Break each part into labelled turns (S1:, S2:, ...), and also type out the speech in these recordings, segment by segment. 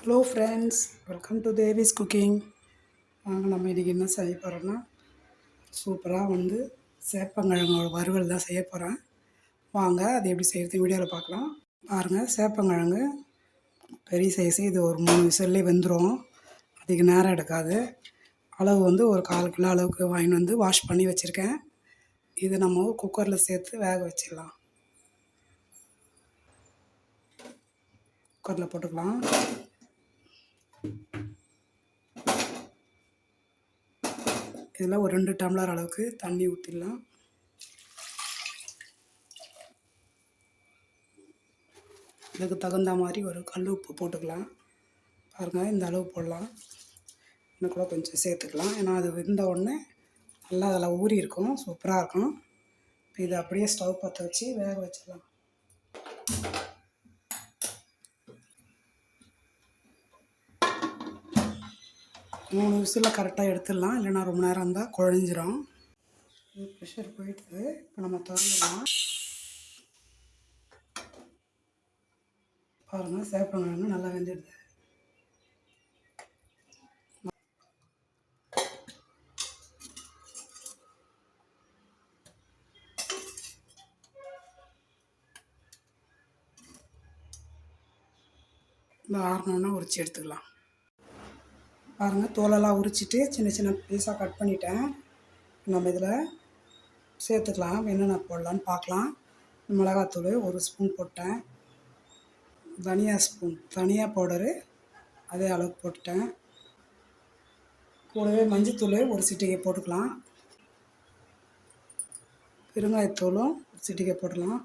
S1: Hello friends, welcome to Devi's cooking. வாங்க நம்ம இன்றைக்கி என்ன செய்ய போகிறோன்னா, சூப்பராக சேப்பங்கிழங்கோட வறுவல் தான் செய்ய போகிறேன். வாங்க அது எப்படி செய்கிறது வீடியோவில் பார்க்கலாம். பாருங்கள், சேப்பங்கிழங்கு பெரிய சைஸு, இது ஒரு 3 விசில்லே வெந்துடும். அதிக நேரம் எடுக்காது. அளவு ஒரு 1/4 கிலோ அளவுக்கு வாங்கிட்டு வாஷ் பண்ணி வச்சுருக்கேன். இதை நம்ம குக்கரில் சேர்த்து வேக வச்சிடலாம். குக்கரில் போட்டுக்கலாம். இதில் ஒரு 2 டம்ளர் அளவுக்கு தண்ணி ஊற்றிடலாம். இதுக்கு தகுந்த மாதிரி ஒரு கல் உப்பு போட்டுக்கலாம். பாருங்கள், இந்த அளவு போடலாம். இன்னும் கூட கொஞ்சம் சேர்த்துக்கலாம். ஏன்னா அது வெந்த உடனே நல்லா அதில் ஊறி இருக்கும், சூப்பராக இருக்கும். இப்போ இதை அப்படியே ஸ்டவ் பற்ற வச்சு வேக வச்சிடலாம். மூணு விசில் கரெக்டாக எடுத்துடலாம், இல்லைன்னா ரொம்ப நேரம் இருந்தால் குழஞ்சிரும். ப்ரெஷர் போயிடுது. இப்போ நம்ம திறந்துடலாம். பாருங்கள், சேப்பங்கிழங்கு நல்லா வெந்துடுது. இந்த ஆறணுன்னா உரித்து எடுத்துக்கலாம். பாருங்கள், தோலெல்லாம் உரிச்சிட்டு சின்ன சின்ன பீஸாக கட் பண்ணிட்டேன். நம்ம இதில் சேர்த்துக்கலாம். என்னென்ன போடலான்னு பார்க்கலாம். மிளகாத்தூள் 1 ஸ்பூன் போட்டேன். தனியா பவுடரு அதே அளவுக்கு போட்டுட்டேன். கூடவே மஞ்சத்தூள் 1 சிட்டிகை போட்டுக்கலாம். பெருங்காயத்தூளும் 1 சிட்டிகை போடலாம்.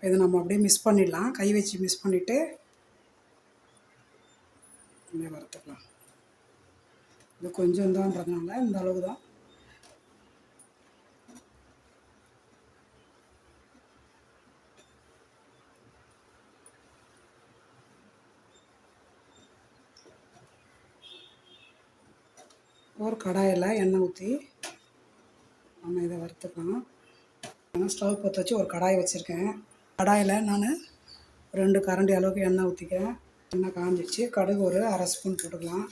S1: இதை நம்ம அப்படியே மிக்ஸ் பண்ணிடலாம். கை வச்சு மிக்ஸ் பண்ணிவிட்டு அப்படியே வறுத்துக்கலாம். இது கொஞ்சம் தான்றதுனால இந்த அளவு தான். ஒரு கடாயில் எண்ணெய் ஊற்றி நம்ம இதை வறுத்துக்கலாம். நான் ஸ்டவ் பற்ற வச்சு ஒரு கடாய் வச்சுருக்கேன். கடாயில் நான் 2 கரண்டி அளவுக்கு எண்ணெய் ஊற்றிக்கிறேன். எண்ணெய் காஞ்சிடுச்சு. கடுகு ஒரு 1/2 ஸ்பூன் போட்டுக்கலாம்.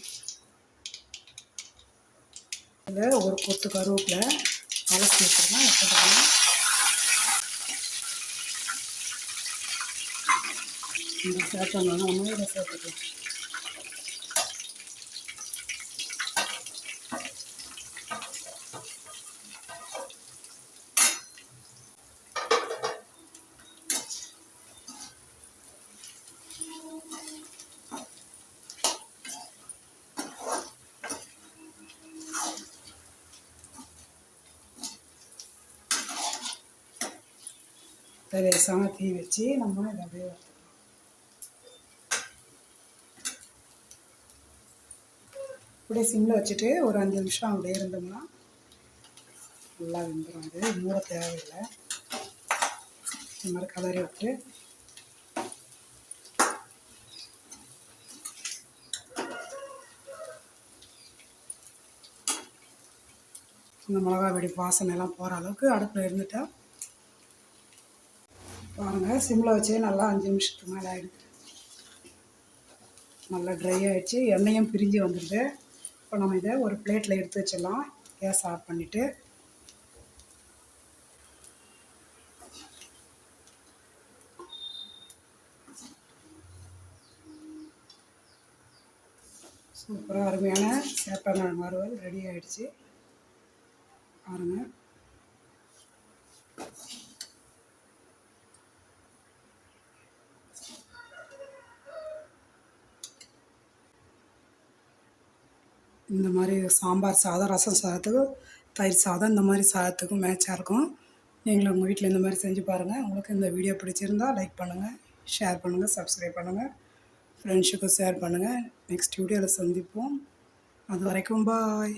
S1: இதில் ஒரு கொத்து கருவேப்பிலை அலசி வச்சுருக்கேன், போட்டுக்கலாம். இந்த சேப்பங்கிழங்கு நம்ம இதை சேர்த்துக்கலாம். லேசான தீ வச்சு நம்ம இதை அப்படியே அப்படியே சிம்மில் வச்சுட்டு ஒரு 5 நிமிஷம் அப்படியே இருந்தோம்னா நல்லா வெந்துடும். அது மூட தேவையில்லை. இந்த மாதிரி கலரி விட்டு இந்த மிளகா வெடி வாசனைலாம் போகிற அளவுக்கு அடுப்பில் இருந்துட்டால். பாருங்கள், சிம்மில் வச்சே நல்லா 5 நிமிஷத்துக்கு மேலே ஆகிடுது. நல்லா ட்ரை ஆகிடுச்சு, எண்ணெயும் பிரிஞ்சு வந்துடுது. இப்போ நம்ம இதை ஒரு பிளேட்டில் எடுத்து வச்சிடலாம். கேஸ் ஆஃப் பண்ணிவிட்டு சூப்பராக அருமையான சேப்பங்கிழங்கு வறுவல் ரெடி ஆகிடுச்சு. பாருங்கள், இந்த மாதிரி சாம்பார் சாதம், ரசம் சாதத்துக்கும், தயிர் சாதம், இந்த மாதிரி சாதத்துக்கும் மேட்சாக இருக்கும். நீங்களும் உங்கள் வீட்டில் இந்த மாதிரி செஞ்சு பாருங்கள். உங்களுக்கு இந்த வீடியோ பிடிச்சிருந்தால் லைக் பண்ணுங்கள், ஷேர் பண்ணுங்கள், சப்ஸ்கிரைப் பண்ணுங்கள், ஃப்ரெண்ட்ஸுக்கும் ஷேர் பண்ணுங்கள். நெக்ஸ்ட் வீடியோவில் சந்திப்போம். அது வரைக்கும் பாய்.